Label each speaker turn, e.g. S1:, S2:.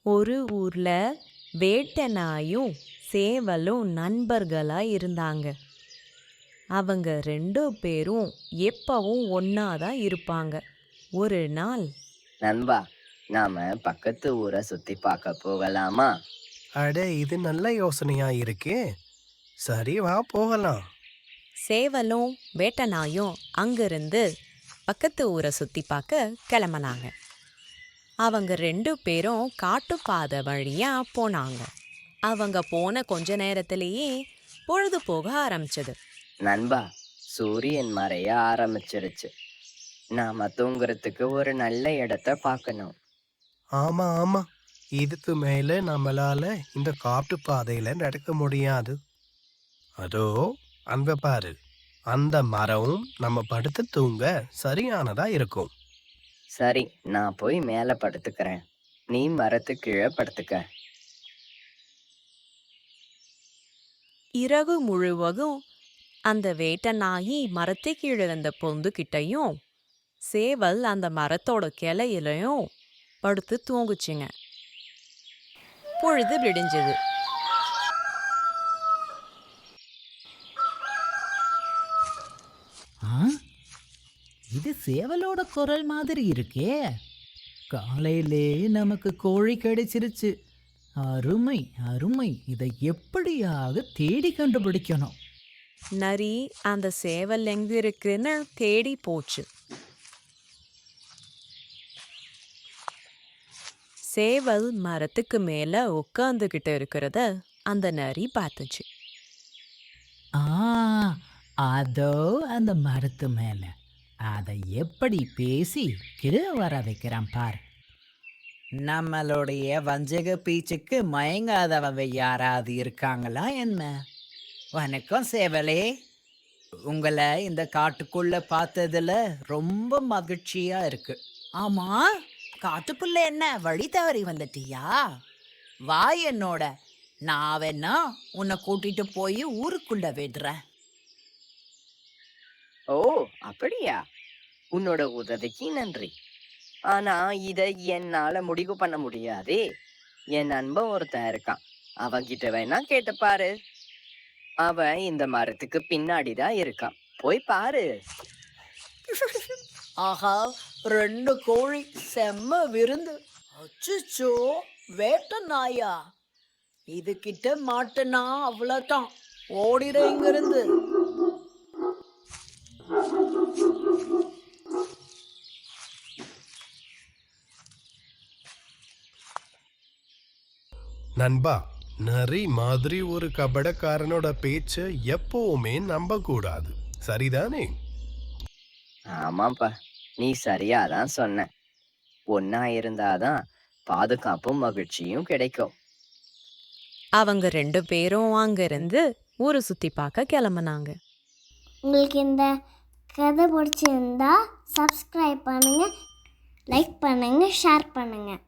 S1: ஒரு ஊர்ல வேட்டை நாயும் சேவலும் நண்பர்களா இருந்தாங்க. அவங்க 2 பேரும் எப்பவும் ஒன்னாதான் இருப்பாங்க. ஒரு நாள்
S2: நண்பா, நாம பக்கத்து ஊரை சுத்தி பார்க்க போகலாமா?
S3: அட இது நல்ல யோசனையா இருக்கே. சரி வா போகலாம்.
S1: சேவலும் வேட்டை நாயும் அங்கிருந்து பக்கத்து ஊரை சுத்தி பார்க்க கிளம்புனாங்க. அவங்க 2 பேரும் காட்டுப்பாதை வழியா போனாங்க. அவங்க போன கொஞ்ச நேரத்திலேயே பொழுது போக ஆரம்பிச்சது.
S2: நண்பா, சூரியன் மறைய ஆரம்பிச்சிருச்சு. நாம தூங்குறதுக்கு ஒரு நல்ல இடத்த பார்க்கணும்.
S3: ஆமா ஆமா, இதுக்கு மேல நம்மளால இந்த காட்டு பாதையில நடக்க முடியாது. அதோ அங்க பாரு, அந்த மரமும் நம்ம படுத்து தூங்க சரியானதா இருக்கும்.
S2: சரி, நான் போய் மேலே படுத்துக்கிறேன். நீ மரத்து கீழே படுத்துக்க.
S1: இரவு முழுவதும் அந்த வேட்டை நாயி மரத்தை கீழே இருந்த பொந்துகிட்டையும் சேவல் அந்த மரத்தோட கிளையிலையும் படுத்து தூங்குச்சுங்க. பொழுது விடிஞ்சது.
S4: ஆ இது சேவலோட குரல் மாதிரி இருக்கே. காலையிலே நமக்கு கோழி கிடைச்சிருச்சு. அருமை அருமை, இதை எப்படியாக தேடி கண்டுபிடிக்கணும்.
S1: நரி அந்த சேவல் எங்க இருக்குன்னு தேடி போச்சு. சேவல் மரத்துக்கு மேல உட்காந்துகிட்டு இருக்கிறத அந்த நரி பார்த்துச்சு.
S4: ஆ அதோ அந்த மரத்து மேல அதை எப்படி பேசி கீழே வர வைக்கிறான் பார். நம்மளுடைய வஞ்சக பீச்சுக்கு மயங்காதவங்க யாராவது இருக்காங்களா என்ன? வணக்கம் சேவலே, உங்களை இந்த காட்டுக்குள்ள பார்த்ததுல ரொம்ப மகிழ்ச்சியா இருக்கு. ஆமா, காட்டுக்குள்ள என்ன வழி தவறி வந்துட்டியா? வா என்னோட, நான் வேணா உன்னை கூட்டிட்டு போய் ஊருக்குள்ள விடுறேன்.
S2: ஓ, அப்படியா? உன்னோட உதவிக்கு நன்றி. ஆனா இத என்னால முடிவு பண்ண முடியாதே. என் நண்பன் ஒருத்தன் இருக்கான். அவன்கிட்ட வேணா கேட்டு பாரு. அவன் இந்த மரத்துக்கு பின்னாடிதான் இருக்கான். போய் பாரு.
S4: ஆஹா, 2 கோழி, செம்ம விருந்து. அச்சோ, வேட்ட நாயா, இது கிட்ட மாட்டனா அவ்வளவுதான், ஓடிட இங்கிருந்து.
S3: நண்பா, நரி மாதிரி ஒரு கபடக்காரனோட பேச்ச எப்பவுமே நம்ப கூடாது, சரிதானே?
S2: ஆமாப்பா, நீ சரியாதான் சொன்ன. ஒன்னா இருந்தாதான் பாதுகாப்பும் மகிழ்ச்சியும் கிடைக்கும்.
S1: அவங்க 2 பேரும் அங்கிருந்து ஊரை சுத்தி பார்க்க கிளம்புனாங்க.
S5: உங்களுக்கு இந்த கதை பிடிச்சிருந்தா சப்ஸ்கிரைப் பண்ணுங்கள், லைக் பண்ணுங்கள், ஷேர் பண்ணுங்கள்.